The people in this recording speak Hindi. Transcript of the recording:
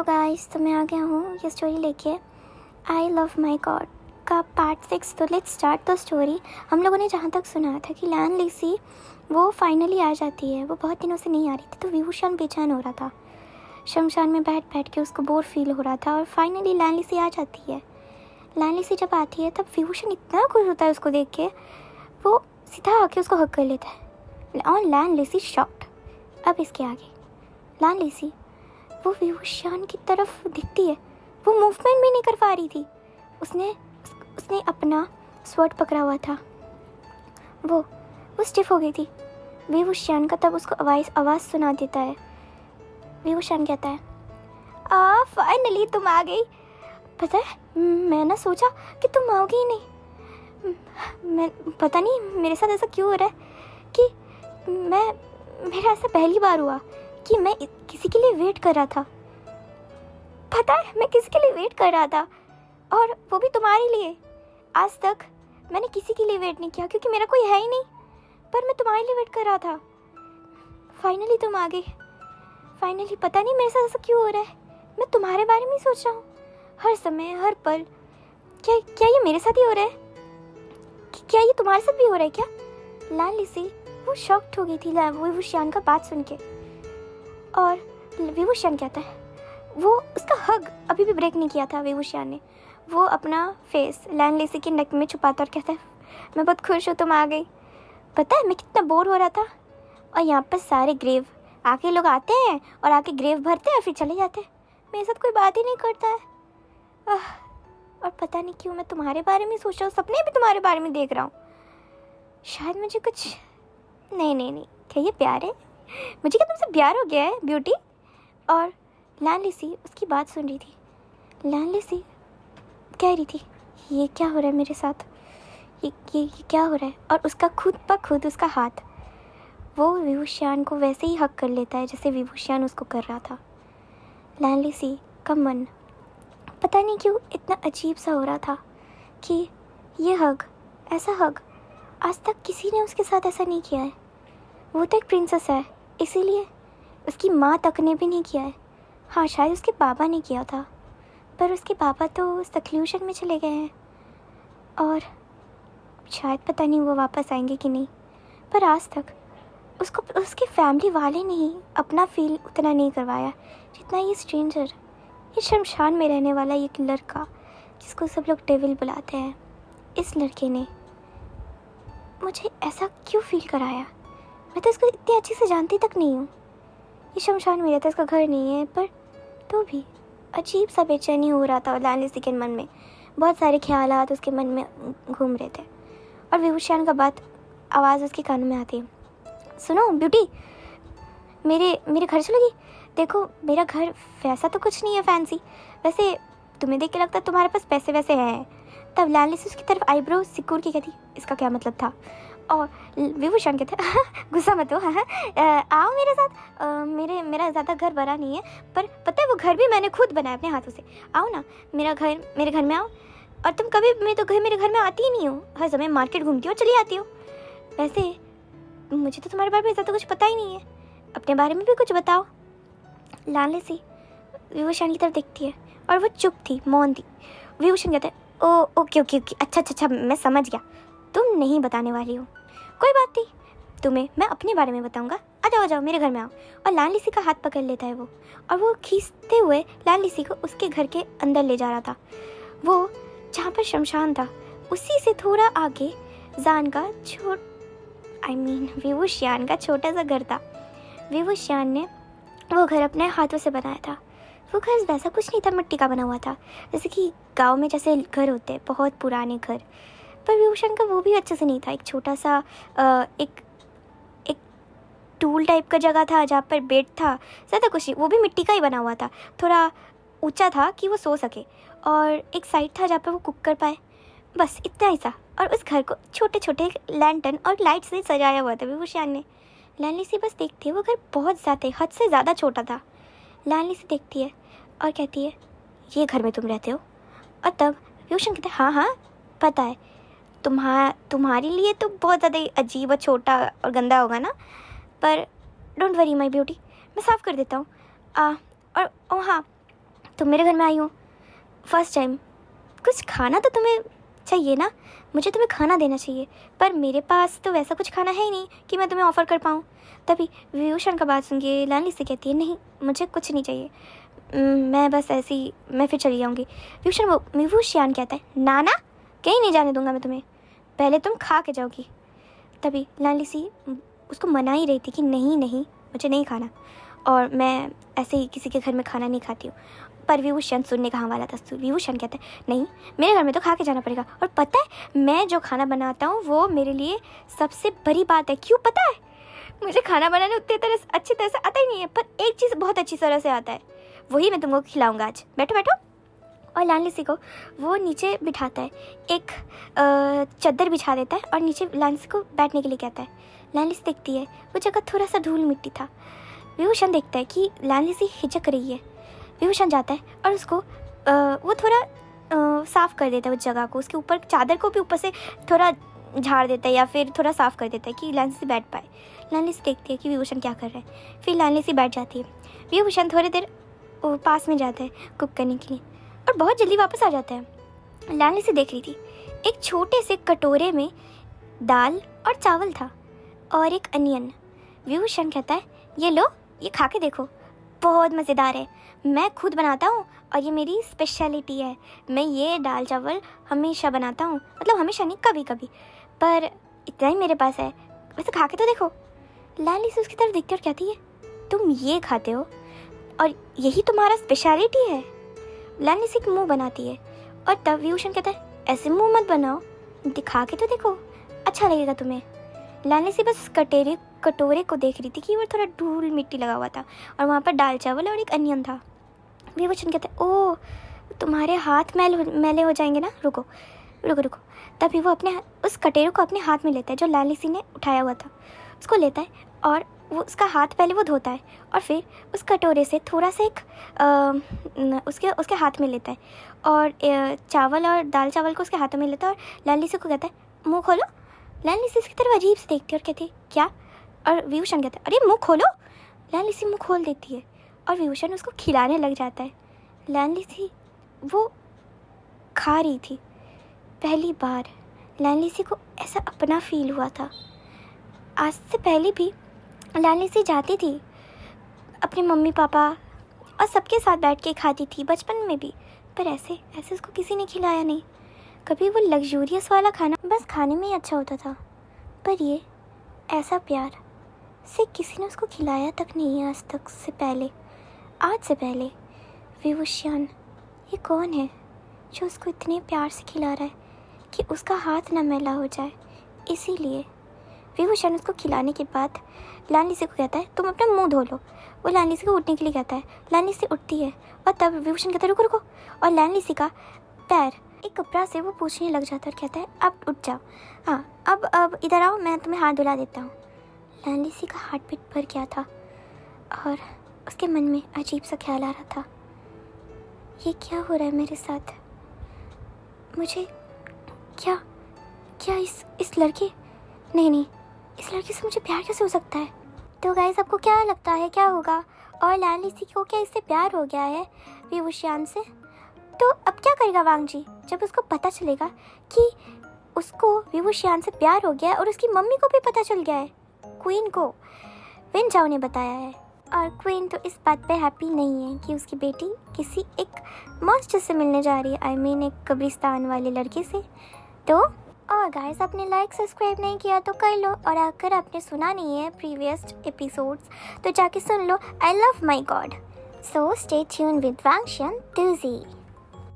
गाइस, तो मैं आ गया हूँ ये स्टोरी लेके आई लव माई गॉड का पार्ट 6। तो लेट्स स्टार्ट द स्टोरी। हम लोगों ने जहाँ तक सुना था कि लैन लिसी वो फाइनली आ जाती है। वो बहुत दिनों से नहीं आ रही थी, तो विभूषण बेचैन हो रहा था। शमशान में बैठ बैठ के उसको बोर फील हो रहा था और फाइनली लैन लिसी आ जाती है। लैन लिसी जब आती है तब विभूषण इतना खुश होता है उसको देख के, वो सीधा आके उसको हक कर लेता है और लैन लिसी शॉक्ड। अब इसके आगे लैन लिसी वो विभूषण की तरफ दिखती है, वो मूवमेंट भी नहीं कर पा रही थी। उसने अपना स्वॉर्ड पकड़ा हुआ था, वो स्टिफ हो गई थी। विभूषण का तब उसको आवाज़ सुना देता है। विभूषण कहता है, फाइनली तुम आ गई। पता है मैं ना सोचा कि तुम आओगी ही नहीं। मैं पता नहीं मेरे साथ ऐसा क्यों हो रहा है कि मेरा ऐसा पहली बार हुआ कि मैं किसी के लिए वेट कर रहा था। पता है मैं किसी के लिए वेट कर रहा था, और वो भी तुम्हारे लिए। आज तक मैंने किसी के लिए वेट नहीं किया क्योंकि मेरा कोई है ही नहीं, पर मैं तुम्हारे लिए वेट कर रहा था। फाइनली तुम आ गई। फाइनली पता नहीं मेरे साथ ऐसा क्यों हो रहा है, मैं तुम्हारे बारे में ही सोच रहा हूँ हर समय हर पल। क्या ये मेरे साथ ही हो रहा है? क्या ये तुम्हारे साथ भी हो रहा है क्या? लैन लिसी वो शॉक्ड हो गई थी विभूषण का बात सुन के। और विभूषण कहता है, वो उसका हग अभी भी ब्रेक नहीं किया था विभूषण ने। वो अपना फेस लैन लिसी के नेक में छुपाता और कहता है, मैं बहुत खुश हूँ तुम आ गई। पता है मैं कितना बोर हो रहा था, और यहाँ पर सारे ग्रेव आके लोग आते हैं और आके ग्रेव भरते हैं और फिर चले जाते हैं। मेरे साथ कोई बात ही नहीं करता है। और पता नहीं क्यों मैं तुम्हारे बारे में सोच रहा हूँ, सपने भी तुम्हारे बारे में देख रहा हूँ। शायद मुझे कुछ नहीं, क्या ये प्यार है? मुझे क्या तुमसे प्यार हो गया है ब्यूटी? और लैन लिसी उसकी बात सुन रही थी। लैन लिसी कह रही थी, ये क्या हो रहा है मेरे साथ? ये क्या हो रहा है? और उसका खुद ब खुद उसका हाथ वो विभूषण को वैसे ही हक कर लेता है जैसे विभूषण उसको कर रहा था। लैन लिसी का मन पता नहीं क्यों इतना अजीब सा हो रहा था कि ये हग, ऐसा हग आज तक किसी ने उसके साथ ऐसा नहीं किया है। वो तो एक प्रिंसेस है, इसीलिए उसकी माँ तक ने भी नहीं किया है। हाँ शायद उसके पापा ने किया था, पर उसके पापा तो सक्लूशन में चले गए हैं और शायद पता नहीं वो वापस आएंगे कि नहीं। पर आज तक उसको उसके फैमिली वाले ने ही अपना फील उतना नहीं करवाया जितना ये स्ट्रेंजर, ये शमशान में रहने वाला एक लड़का जिसको सब लोग डेविल बुलाते हैं, इस लड़के ने मुझे ऐसा क्यों फील कराया? मैं तो इसको इतनी अच्छे से जानती तक नहीं हूँ। ये शमशान में रहता है, इसका घर नहीं है, पर तो भी अजीब सा बेचैनी हो रहा था लैन लिसी के मन में। बहुत सारे ख्यालात उसके मन में घूम रहे थे और विभूषण का बात आवाज़ उसके कान में आती है, सुनो ब्यूटी, मेरे घर चलोगी? देखो मेरा घर वैसा तो कुछ नहीं है फैंसी, वैसे तुम्हें देख के लगता है तुम्हारे पास पैसे वैसे हैं। तब लैन लिसी उसकी तरफ आईब्रो सिकुड़ के कहती, इसका क्या मतलब था? और विभूषण कहते गुस्सा मत हो, आओ मेरे साथ। मेरा ज़्यादा घर बड़ा नहीं है, पर पता है वो घर भी मैंने खुद बनाया अपने हाथों से। आओ ना मेरे घर में आओ। और तुम कभी मेरे घर में आती ही नहीं हो, हर समय मार्केट घूमती हो, चली आती हो। वैसे मुझे तो तुम्हारे बारे में ज़्यादा कुछ पता ही नहीं है, अपने बारे में भी कुछ बताओ। लैन लिसी विभूषण की तरफ देखती है और वो चुप थी, मौन थी। विभूषण कहते हैं, ओ ओके, अच्छा मैं समझ गया, तुम नहीं बताने वाली हो, कोई बात नहीं, तुम्हें मैं अपने बारे में बताऊंगा। आ जाओ मेरे घर में आओ। और लैन लिसी का हाथ पकड़ लेता है वो, और वो खींचते हुए लैन लिसी को उसके घर के अंदर ले जा रहा था। वो जहाँ पर शमशान था उसी से थोड़ा आगे विभूषण का छोटा सा घर था। विभूषण ने वो घर अपने हाथों से बनाया था। वो घर वैसा कुछ नहीं था, मिट्टी का बना हुआ था, जैसे कि गांव में जैसे घर होते हैं, बहुत पुराने घर। पर विभूषण का वो भी अच्छे से नहीं था। एक छोटा सा एक टूल टाइप का जगह था जहाँ पर बेड था, ज़्यादा कुछ नहीं, वो भी मिट्टी का ही बना हुआ था, थोड़ा ऊंचा था कि वो सो सके, और एक साइड था जहाँ पर वो कुक कर पाए, बस इतना ही था। और उस घर को छोटे छोटे लैंटर्न और लाइट से सजाया हुआ था विभूषण ने। लैन लिसी बस देखती है, वो घर बहुत ज़्यादा हद से ज़्यादा छोटा था। लैन लिसी देखती है और कहती है, ये घर में तुम रहते हो? और तब विभूषण कहते हैं, हाँ पता है, तुम्हारे लिए तो बहुत ज़्यादा अजीब और छोटा और गंदा होगा ना, पर डोंट वरी माई ब्यूटी, मैं साफ़ कर देता हूँ। और हाँ तुम मेरे घर में आई हो फर्स्ट टाइम, कुछ खाना तो तुम्हें चाहिए ना, मुझे तुम्हें खाना देना चाहिए, पर मेरे पास तो वैसा कुछ खाना है ही नहीं कि मैं तुम्हें ऑफ़र कर पाऊँ। तभी विभूषण का बात सुन के लाली से कहती है, नहीं मुझे कुछ नहीं चाहिए, मैं बस ऐसे ही मैं फिर चली जाऊँगी। विभूषण कहता है, ना ना कहीं नहीं जाने दूंगा मैं तुम्हें, पहले तुम खा के जाओगी। तभी लाली सी उसको मना ही रही थी कि नहीं नहीं मुझे नहीं खाना, और मैं ऐसे ही किसी के घर में खाना नहीं खाती हूँ। पर विभूषण सुनने कहाँ वाला था। विभूषण कहता है, नहीं मेरे घर में तो खा के जाना पड़ेगा, और पता है मैं जो खाना बनाता हूँ वो मेरे लिए सबसे बड़ी बात है। क्यों पता है? मुझे खाना बनाने उतनी अच्छी तरह से आता ही नहीं है, पर एक चीज़ बहुत अच्छी तरह से आता है, वही मैं तुमको खिलाऊंगा आज, बैठो बैठो। और लाली सी को वो नीचे बिठाता है, एक चादर बिछा देता है और नीचे लाली सी को बैठने के लिए कहता है। लाली सी देखती है वो जगह थोड़ा सा धूल मिट्टी था। विभूषण देखता है कि लाली सी हिचक रही है। विभूषण जाता है और उसको वो थोड़ा साफ़ कर देता है उस जगह को, उसके ऊपर चादर को भी ऊपर से थोड़ा झाड़ देता है या फिर थोड़ा साफ़ कर देता है कि लाली सी बैठ पाए। लाली सी देखती है कि विभूषण क्या कर रहा है, फिर लाली सी बैठ जाती है। विभूषण थोड़ी देर पास में जाता है कुक करने के लिए और बहुत जल्दी वापस आ जाता है। लाली सी देख रही थी एक छोटे से कटोरे में दाल और चावल था और एक अनियन। विभूषण कहता है, ये लो ये खा के देखो, बहुत मज़ेदार है, मैं खुद बनाता हूँ और ये मेरी स्पेशलिटी है, मैं ये दाल चावल हमेशा बनाता हूँ, मतलब हमेशा नहीं कभी कभी, पर इतना ही मेरे पास है, वैसे खा के तो देखो। लाली से उसकी तरफ देखती और कहती है, तुम ये खाते हो और यही तुम्हारा स्पेशलिटी है? लाली से मुंह बनाती है और तब विभूषण कहता है, ऐसे मुंह मत बनाओ, दिखा के तो देखो, अच्छा लगेगा तुम्हें। लाली से बस कटोरे को देख रही थी कि वो थोड़ा धूल मिट्टी लगा हुआ था और वहाँ पर दाल चावल और एक अनियन था। विभूषण कहते हैं, ओह तुम्हारे हाथ मैले हो जाएंगे ना, रुको रुको रुको। तभी वो अपने उस कटोरे को अपने हाथ में लेता है जो लाली सी ने उठाया हुआ था, उसको लेता है और वो उसका हाथ पहले वो धोता है और फिर उस कटोरे से थोड़ा सा एक उसके हाथ में लेता है और चावल और दाल चावल को उसके हाथों में लेता है और लाली सी को कहता है, मुँह खोलो। लाली सी इसकी तरफ अजीब से देखती है और कहती है, क्या? और विभूषण कहता है, अरे मुँह खोलो। लाली सी मुँह खोल देती है और विभूषण उसको खिलाने लग जाता है। लाली सी वो खा रही थी, पहली बार लाली सी को ऐसा अपना फील हुआ था। आज से पहले भी लाली सी जाती थी अपने मम्मी पापा और सबके साथ बैठ के खाती थी बचपन में भी, पर ऐसे उसको किसी ने खिलाया नहीं। कभी वो लग्जूरियस वाला खाना बस खाने में ही अच्छा होता था, पर ये ऐसा प्यार से किसी ने उसको खिलाया तक नहीं है आज तक से पहले। आज से पहले विभूषण ये कौन है जो उसको इतने प्यार से खिला रहा है कि उसका हाथ ना मैला हो जाए। इसीलिए विभूषण उसको खिलाने के बाद लाली सी को कहता है, तुम अपना मुंह धो लो। वो लाली सी को उठने के लिए कहता है। लाली सी उठती है और तब विभूषण कहता है, रुको रुको, और लाली सी का पैर एक कपड़ा से वो पूछने लग जाता है और कहता है, अब उठ जाओ, हाँ अब इधर आओ, मैं तुम्हें हाथ धुला देता हूँ। लाली सी का हार्ट बीट भर गया था और उसके मन में अजीब सा ख्याल आ रहा था, ये क्या हो रहा है मेरे साथ? मुझे क्या इस लड़के नहीं इस लड़के से मुझे प्यार कैसे हो सकता है? तो गाइस आपको क्या लगता है क्या होगा? और लाली सी को क्या इससे प्यार हो गया है विभूषण से? तो अब क्या करेगा वांग जी जब उसको पता चलेगा कि उसको विभूषण से प्यार हो गया है और उसकी मम्मी को भी पता चल गया है, क्वीन को विन चाओ ने बताया है। और क्वीन तो इस बात पे हैप्पी नहीं है कि उसकी बेटी किसी एक मॉन्स्टर से मिलने जा रही है, आई मीन एक कब्रिस्तान वाले लड़के से। तो और गाइस आपने लाइक सब्सक्राइब नहीं किया तो कर लो, और अगर आपने सुना नहीं है प्रीवियस एपिसोड्स तो जाके सुन लो। I love my god. So stay tune with वांगशन 2Z।